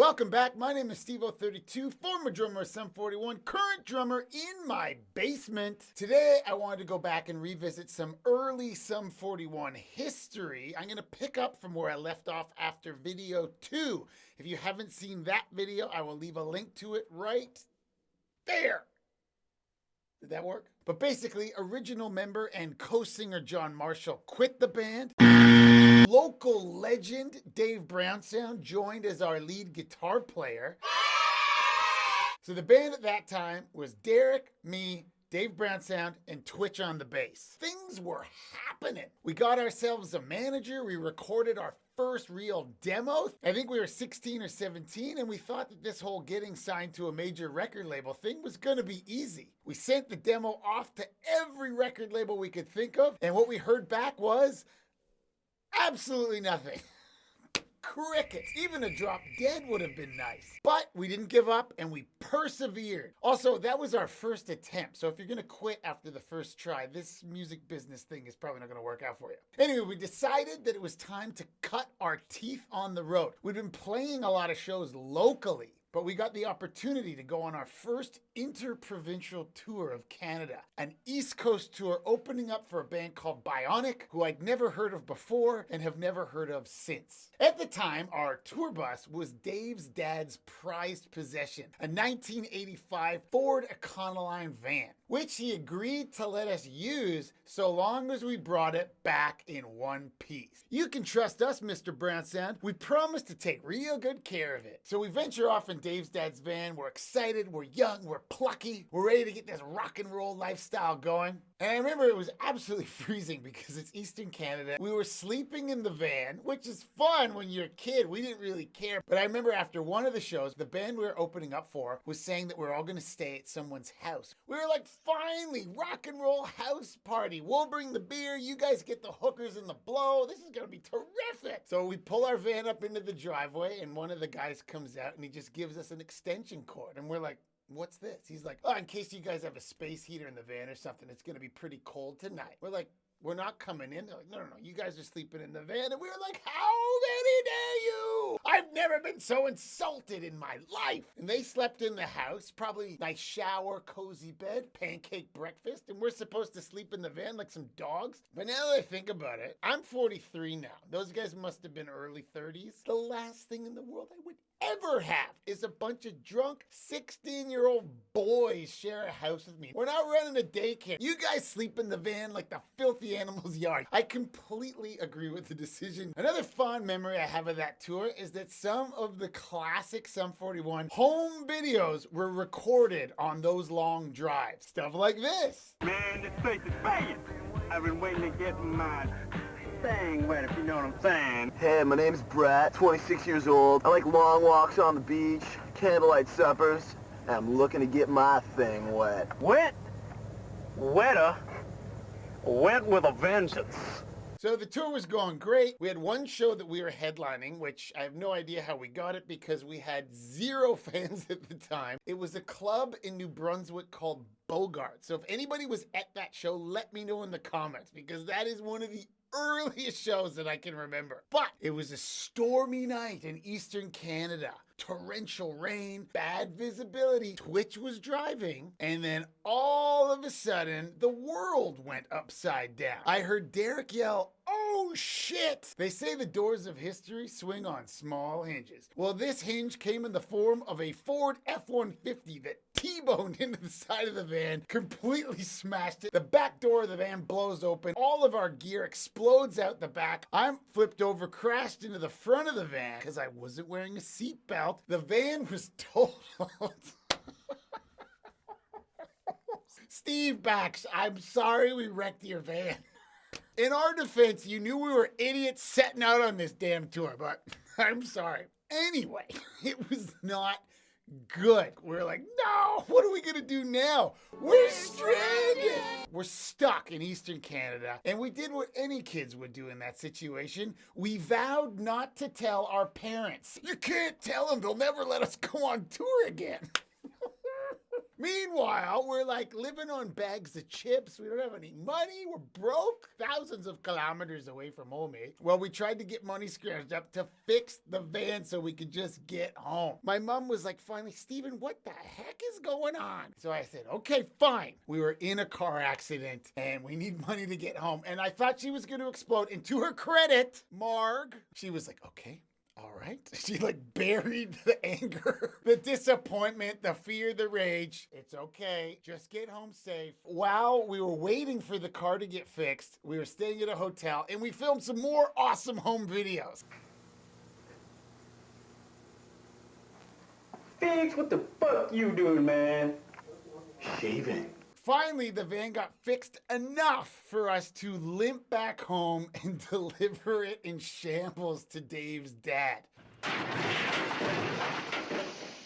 Welcome back. My name is Steve32, former drummer of Sum 41, current drummer in my basement. Today, I wanted to go back and revisit some early Sum 41 history. I'm going to pick up from where I left off after video 2. If you haven't seen that video, I will leave a link to it right there. Did that work? But basically, original member and co-singer John Marshall quit the band. Local legend Dave Brownsound joined as our lead guitar player. So the band at that time was Derek, me, Dave Brownsound, and Twitch on the bass. Things were happening. We got ourselves a manager. We recorded our first real demo. I think we were 16 or 17, and we thought that this whole getting signed to a major record label thing was gonna be easy. We sent the demo off to every record label we could think of, and what we heard back was absolutely nothing. Crickets. Even a drop dead would have been nice. But we didn't give up and we persevered. Also, that was our first attempt. So if you're going to quit after the first try, this music business thing is probably not going to work out for you. Anyway, we decided that it was time to cut our teeth on the road. We'd been playing a lot of shows locally, but we got the opportunity to go on our first interprovincial tour of Canada, an East Coast tour opening up for a band called Bionic, who I'd never heard of before and have never heard of since. At the time, our tour bus was Dave's dad's prized possession, a 1985 Ford Econoline van, which he agreed to let us use so long as we brought it back in one piece. You can trust us, Mr. Brownsound. We promised to take real good care of it. So we venture off in Dave's dad's van. We're excited, we're young, we're plucky, we're ready to get this rock and roll lifestyle going. And I remember it was absolutely freezing because it's Eastern Canada. We were sleeping in the van, which is fun when you're a kid. We didn't really care. But I remember after one of the shows, the band we were opening up for was saying that we're all going to stay at someone's house. We were like, finally, rock and roll house party. We'll bring the beer. You guys get the hookers and the blow. This is going to be terrific. So we pull our van up into the driveway and one of the guys comes out and he just gives us an extension cord. And we're like, what's this? He's like, oh, in case you guys have a space heater in the van or something, it's going to be pretty cold tonight. We're like, we're not coming in. They're like, no, you guys are sleeping in the van. And we were like, how very dare you? I've never been so insulted in my life. And they slept in the house, probably nice shower, cozy bed, pancake breakfast. And we're supposed to sleep in the van like some dogs. But now that I think about it, I'm 43 now. Those guys must have been early 30s. The last thing in the world I would ever have is a bunch of drunk 16-year-old boys share a house with me. We're not running a daycare. You guys sleep in the van like the filthy animal's yard. I completely agree with the decision. Another fond memory I have of that tour is that some of the classic Sum 41 home videos were recorded on those long drives. Stuff like this. Man, this place is banging. I've been waiting to get my thing wet, if you know what I'm saying. Hey, my name's Brett, 26 years old. I like long walks on the beach, candlelight suppers, and I'm looking to get my thing wet. Wet? Wetter? Wet with a vengeance. So the tour was going great. We had one show that we were headlining, which I have no idea how we got it because we had 0 fans at the time. It was a club in New Brunswick called Bogart. So if anybody was at that show, let me know in the comments because that is one of the earliest shows that I can remember. But it was a stormy night in Eastern Canada. Torrential rain, bad visibility. Twitch was driving, and then all of a sudden, the world went upside down. I heard Derek yell, "Oh shit!" They say the doors of history swing on small hinges. Well, this hinge came in the form of a Ford F-150 that T-boned into the side of the van, completely smashed it. The back door of the van blows open. All of our gear explodes out the back. I'm flipped over, crashed into the front of the van because I wasn't wearing a seatbelt. The van was totaled. Steve Baksh, I'm sorry we wrecked your van. In our defense, you knew we were idiots setting out on this damn tour, but I'm sorry. Anyway, it was not good. We're like, no, what are we gonna do now? We're stranded. We're stuck in Eastern Canada, and we did what any kids would do in that situation. We vowed not to tell our parents. You can't tell them, they'll never let us go on tour again. Meanwhile, we're like living on bags of chips. We don't have any money. We're broke. Thousands of kilometers away from home, eh? Well, we tried to get money scrounged up to fix the van so we could just get home. My mom was like, finally, Steven, what the heck is going on? So I said, okay, fine. We were in a car accident and we need money to get home. And I thought she was going to explode. And to her credit, Marg, she was like, okay. All right. She like buried the anger, the disappointment, the fear, the rage. It's okay. Just get home safe. While we were waiting for the car to get fixed, we were staying at a hotel and we filmed some more awesome home videos. Figs, what the fuck you doing, man? Shaving. Finally, the van got fixed enough for us to limp back home and deliver it in shambles to Dave's dad.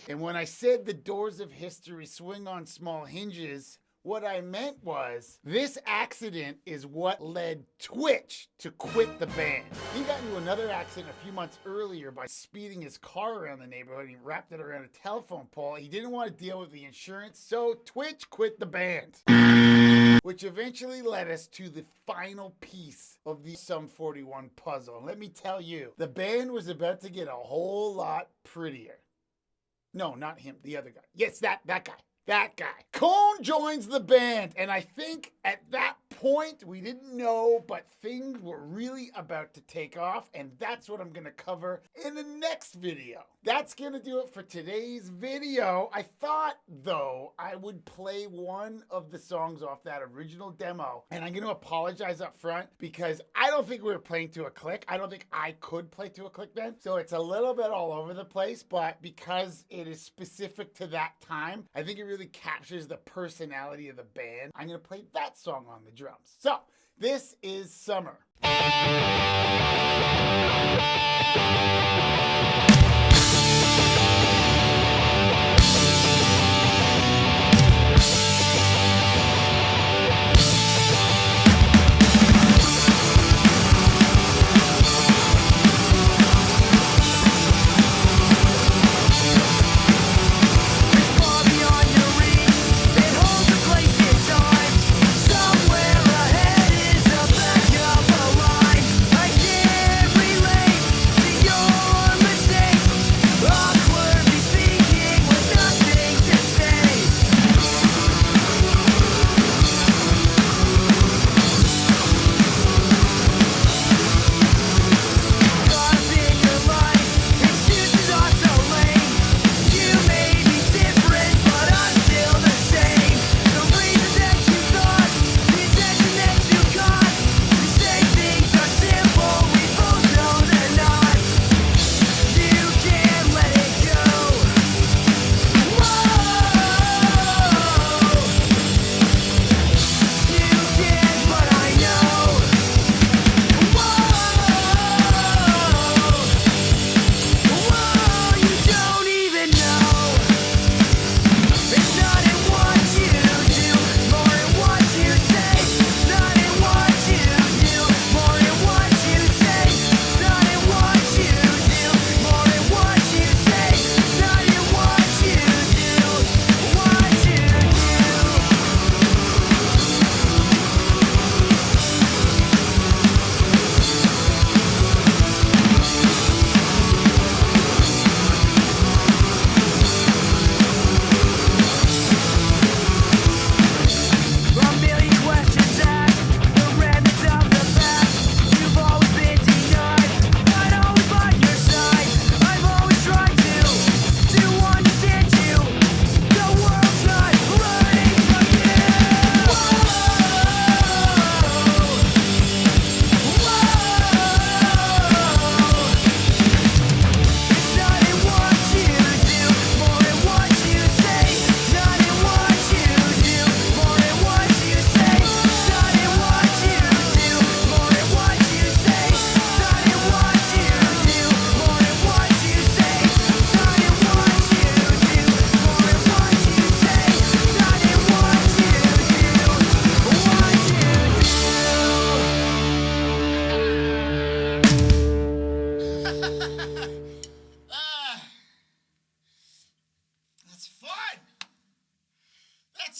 And when I said the doors of history swing on small hinges, what I meant was this accident is what led Twitch to quit the band. He got into another accident a few months earlier by speeding his car around the neighborhood. He wrapped it around a telephone pole. He didn't want to deal with the insurance, so Twitch quit the band. Which eventually led us to the final piece of the Sum 41 puzzle. And let me tell you, the band was about to get a whole lot prettier. No, not him, the other guy. Yes, that guy. That guy. Cone joins the band, and I think at that point, we didn't know, but things were really about to take off, and that's what I'm gonna cover in the next video. That's gonna do it for today's video. I thought, though, I would play one of the songs off that original demo, and I'm gonna apologize up front because I don't think we were playing to a click. I don't think I could play to a click then, so it's a little bit all over the place, but because it is specific to that time, I think it really captures the personality of the band. I'm gonna play that song on the drums. So, this is Summer. Somewhere ahead is a backup line. I can't relate to your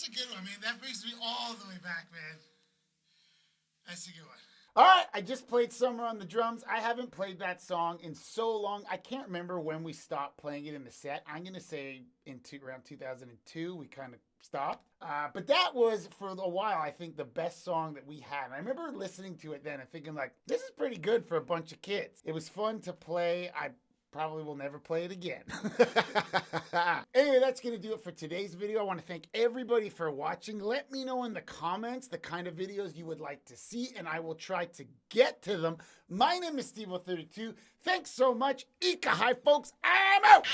That's a good one, man. That brings me all the way back, man. That's a good one. All right, I just played Summer on the drums. I haven't played that song in so long. I can't remember when we stopped playing it in the set. I'm going to say around 2002, we kind of stopped. But that was, for a while, I think the best song that we had. And I remember listening to it then and thinking, like, this is pretty good for a bunch of kids. It was fun to play. I probably will never play it again. Anyway, that's going to do it for today's video. I want to thank everybody for watching. Let me know in the comments the kind of videos you would like to see, and I will try to get to them. My name is Steve 32. Thanks so much. Ika hi, folks. I'm out.